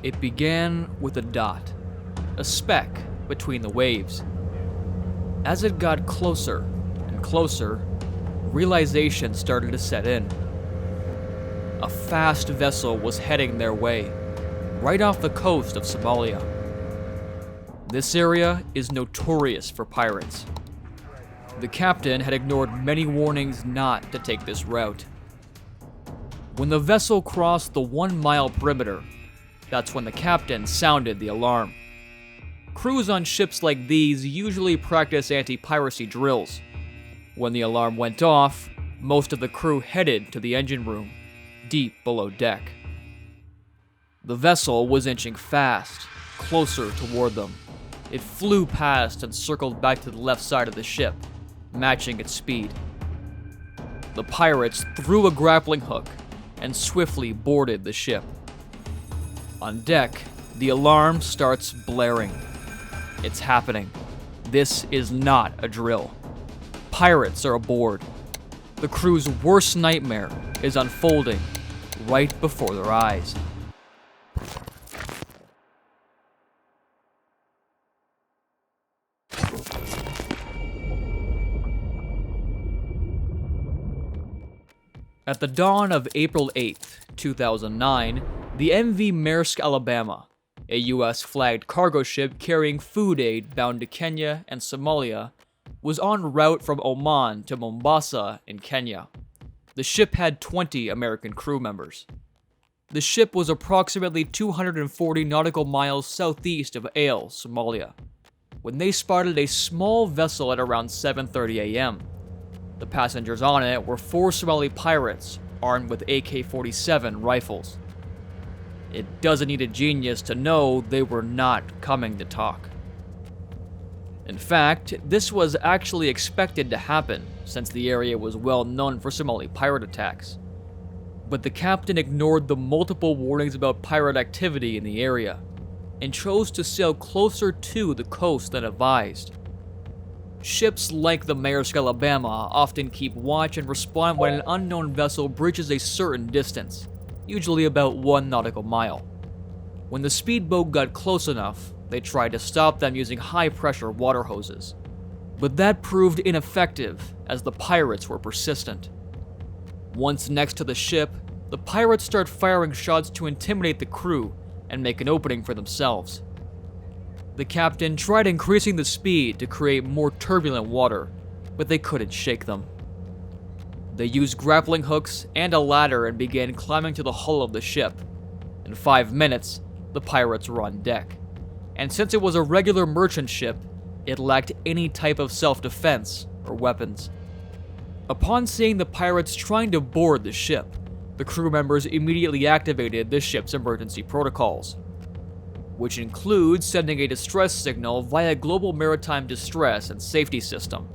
It began with a dot, a speck between the waves. As it got closer and closer, realization started to set in. A fast vessel was heading their way, right off the coast of Somalia. This area is notorious for pirates. The captain had ignored many warnings not to take this route. When the vessel crossed the 1-mile perimeter, that's when the captain sounded the alarm. Crews on ships like these usually practice anti-piracy drills. When the alarm went off, most of the crew headed to the engine room, deep below deck. The vessel was inching fast, closer toward them. It flew past and circled back to the left side of the ship, matching its speed. The pirates threw a grappling hook and swiftly boarded the ship. On deck, the alarm starts blaring. It's happening. This is not a drill. Pirates are aboard. The crew's worst nightmare is unfolding right before their eyes. At the dawn of April 8th, 2009, the MV Maersk Alabama, a US-flagged cargo ship carrying food aid bound to Kenya and Somalia, was en route from Oman to Mombasa in Kenya. The ship had 20 American crew members. The ship was approximately 240 nautical miles southeast of Ale, Somalia, when they spotted a small vessel at around 7:30 a.m. The passengers on it were 4 Somali pirates armed with AK-47 rifles. It doesn't need a genius to know they were not coming to talk. In fact, this was actually expected to happen, since the area was well known for Somali pirate attacks. But the captain ignored the multiple warnings about pirate activity in the area, and chose to sail closer to the coast than advised. Ships like the Maersk Alabama often keep watch and respond when an unknown vessel breaches a certain distance, usually about 1 nautical mile. When the speedboat got close enough, they tried to stop them using high-pressure water hoses. But that proved ineffective, as the pirates were persistent. Once next to the ship, the pirates start firing shots to intimidate the crew and make an opening for themselves. The captain tried increasing the speed to create more turbulent water, but they couldn't shake them. They used grappling hooks and a ladder and began climbing to the hull of the ship. In 5 minutes, the pirates were on deck. And since it was a regular merchant ship, it lacked any type of self-defense or weapons. Upon seeing the pirates trying to board the ship, the crew members immediately activated the ship's emergency protocols, which includes sending a distress signal via Global Maritime Distress and Safety System.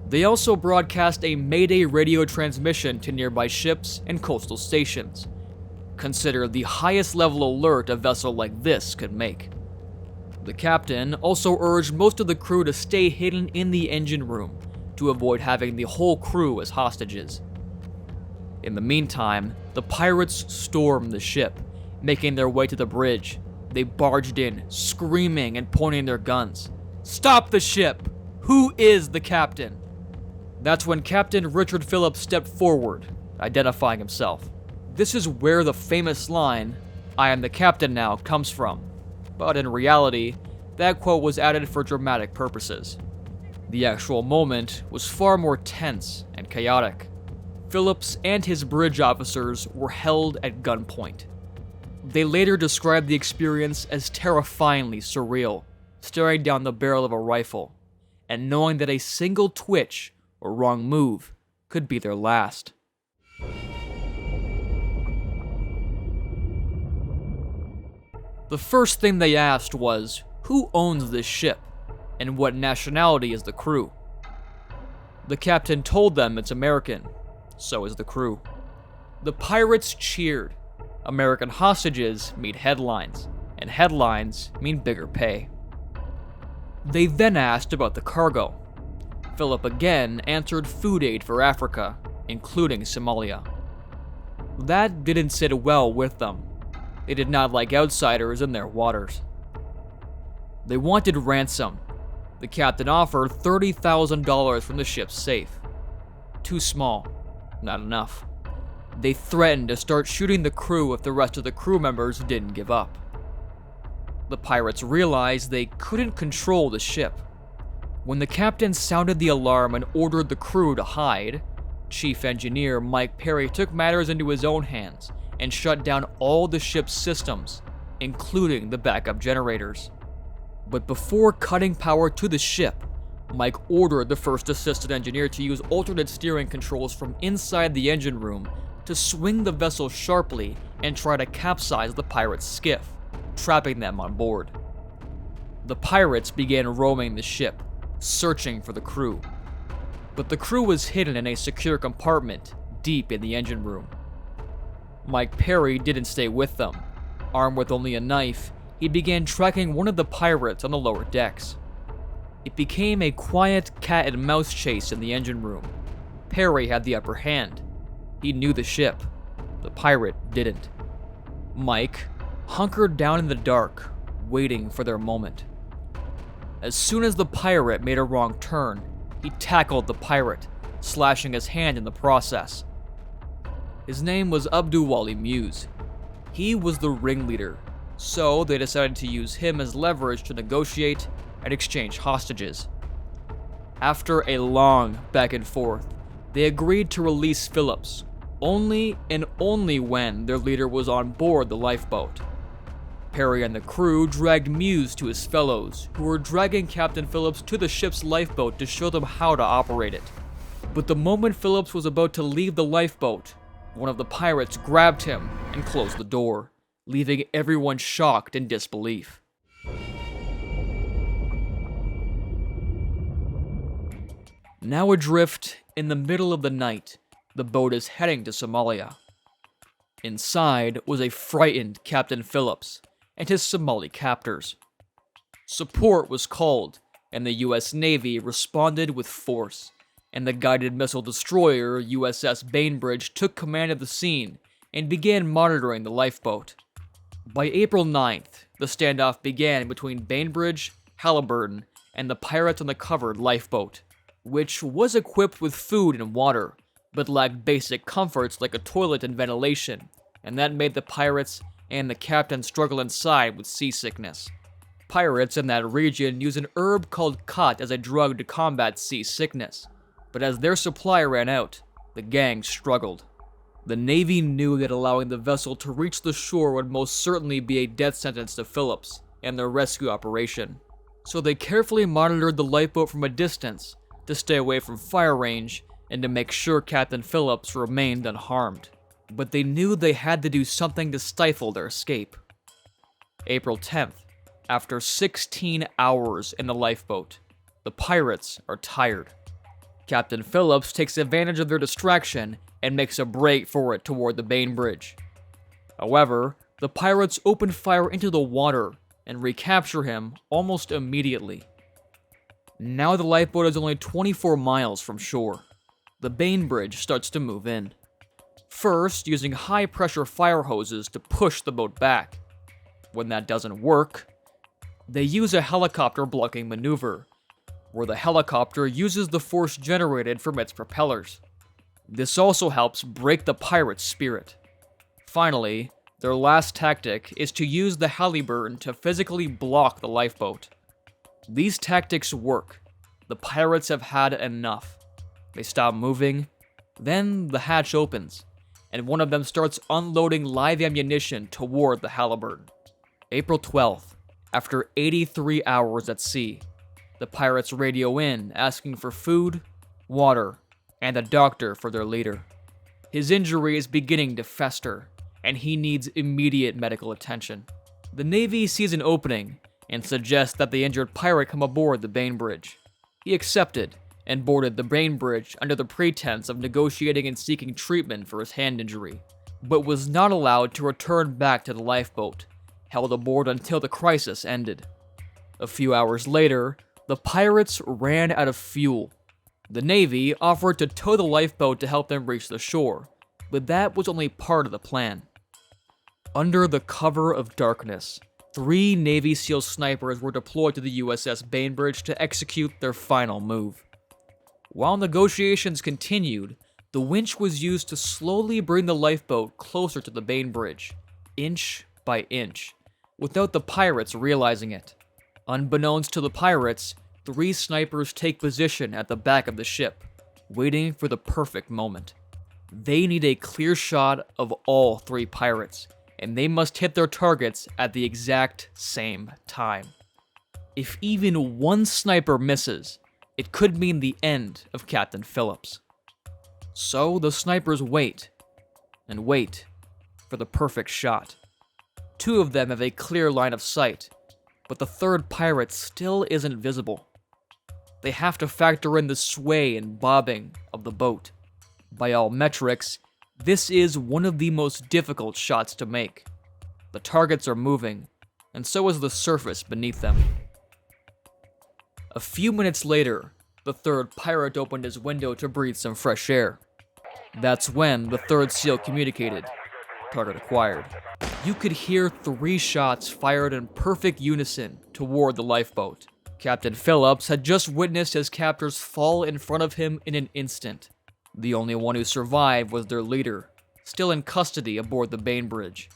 They also broadcast a Mayday radio transmission to nearby ships and coastal stations, considered the highest level alert a vessel like this could make. The captain also urged most of the crew to stay hidden in the engine room to avoid having the whole crew as hostages. In the meantime, the pirates stormed the ship, making their way to the bridge. They barged in, screaming and pointing their guns. "Stop the ship! Who is the captain?" That's when Captain Richard Phillips stepped forward, identifying himself. This is where the famous line, "I am the captain now," comes from. But in reality, that quote was added for dramatic purposes. The actual moment was far more tense and chaotic. Phillips and his bridge officers were held at gunpoint. They later described the experience as terrifyingly surreal, staring down the barrel of a rifle, and knowing that a single twitch or wrong move could be their last. The first thing they asked was, who owns this ship, and what nationality is the crew? The captain told them it's American, so is the crew. The pirates cheered. American hostages mean headlines, and headlines mean bigger pay. They then asked about the cargo. Philip again answered food aid for Africa, including Somalia. That didn't sit well with them. They did not like outsiders in their waters. They wanted ransom. The captain offered $30,000 from the ship's safe. Too small. Not enough. They threatened to start shooting the crew if the rest of the crew members didn't give up. The pirates realized they couldn't control the ship. When the captain sounded the alarm and ordered the crew to hide, Chief Engineer Mike Perry took matters into his own hands and shut down all the ship's systems, including the backup generators. But before cutting power to the ship, Mike ordered the first assistant engineer to use alternate steering controls from inside the engine room to swing the vessel sharply and try to capsize the pirates' skiff, trapping them on board. The pirates began roaming the ship, searching for the crew. But the crew was hidden in a secure compartment deep in the engine room. Mike Perry didn't stay with them. Armed with only a knife, he began tracking one of the pirates on the lower decks. It became a quiet cat and mouse chase in the engine room. Perry had the upper hand. He knew the ship. The pirate didn't. Mike hunkered down in the dark, waiting for their moment. As soon as the pirate made a wrong turn, he tackled the pirate, slashing his hand in the process. His name was Abdulwali Muse. He was the ringleader, so they decided to use him as leverage to negotiate and exchange hostages. After a long back and forth, they agreed to release Phillips, only and only when their leader was on board the lifeboat. Perry and the crew dragged Muse to his fellows, who were dragging Captain Phillips to the ship's lifeboat to show them how to operate it. But the moment Phillips was about to leave the lifeboat, one of the pirates grabbed him and closed the door, leaving everyone shocked in disbelief. Now adrift in the middle of the night, the boat is heading to Somalia. Inside was a frightened Captain Phillips and his Somali captors. Support was called, and the US Navy responded with force, and the guided missile destroyer USS Bainbridge took command of the scene and began monitoring the lifeboat. By April 9th, the standoff began between Bainbridge, Halliburton, and the pirates on the covered lifeboat, which was equipped with food and water, but lacked basic comforts like a toilet and ventilation, and that made the pirates and the captain struggle inside with seasickness. Pirates in that region use an herb called khat as a drug to combat seasickness, but as their supply ran out, the gang struggled. The Navy knew that allowing the vessel to reach the shore would most certainly be a death sentence to Phillips and their rescue operation, so they carefully monitored the lifeboat from a distance to stay away from fire range and to make sure Captain Phillips remained unharmed. But they knew they had to do something to stifle their escape. April 10th, after 16 hours in the lifeboat, the pirates are tired. Captain Phillips takes advantage of their distraction and makes a break for it toward the Bainbridge. However, the pirates open fire into the water and recapture him almost immediately. Now the lifeboat is only 24 miles from shore. The Bainbridge starts to move in. First, using high-pressure fire hoses to push the boat back. When that doesn't work, they use a helicopter blocking maneuver, where the helicopter uses the force generated from its propellers. This also helps break the pirates' spirit. Finally, their last tactic is to use the Halliburton to physically block the lifeboat. These tactics work. The pirates have had enough. They stop moving, then the hatch opens, and one of them starts unloading live ammunition toward the Halliburton. April 12th, after 83 hours at sea, the pirates radio in asking for food, water, and a doctor for their leader. His injury is beginning to fester, and he needs immediate medical attention. The Navy sees an opening and suggests that the injured pirate come aboard the Bainbridge. He accepted and boarded the Bainbridge under the pretense of negotiating and seeking treatment for his hand injury, but was not allowed to return back to the lifeboat, held aboard until the crisis ended. A few hours later, the pirates ran out of fuel. The Navy offered to tow the lifeboat to help them reach the shore, but that was only part of the plan. Under the cover of darkness, 3 Navy SEAL snipers were deployed to the USS Bainbridge to execute their final move. While negotiations continued, the winch was used to slowly bring the lifeboat closer to the Bainbridge, inch by inch, without the pirates realizing it. Unbeknownst to the pirates, 3 snipers take position at the back of the ship, waiting for the perfect moment. They need a clear shot of all 3 pirates, and they must hit their targets at the exact same time. If even one sniper misses, it could mean the end of Captain Phillips. So the snipers wait, and wait, for the perfect shot. 2 of them have a clear line of sight, but the 3rd pirate still isn't visible. They have to factor in the sway and bobbing of the boat. By all metrics, this is one of the most difficult shots to make. The targets are moving, and so is the surface beneath them. A few minutes later, the 3rd pirate opened his window to breathe some fresh air. That's when the 3rd SEAL communicated. Target acquired. You could hear 3 shots fired in perfect unison toward the lifeboat. Captain Phillips had just witnessed his captors fall in front of him in an instant. The only one who survived was their leader, still in custody aboard the Bainbridge.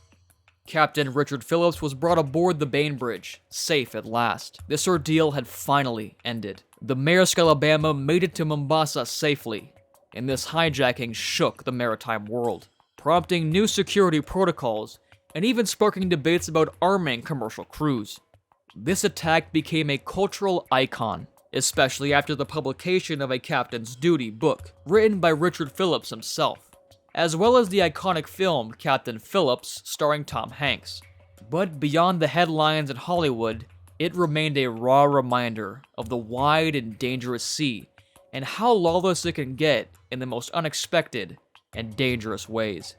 Captain Richard Phillips was brought aboard the Bainbridge, safe at last. This ordeal had finally ended. The Maersk Alabama made it to Mombasa safely, and this hijacking shook the maritime world, prompting new security protocols and even sparking debates about arming commercial crews. This attack became a cultural icon, especially after the publication of A Captain's Duty book, written by Richard Phillips himself, as well as the iconic film Captain Phillips starring Tom Hanks. But beyond the headlines in Hollywood, it remained a raw reminder of the wide and dangerous sea and how lawless it can get in the most unexpected and dangerous ways.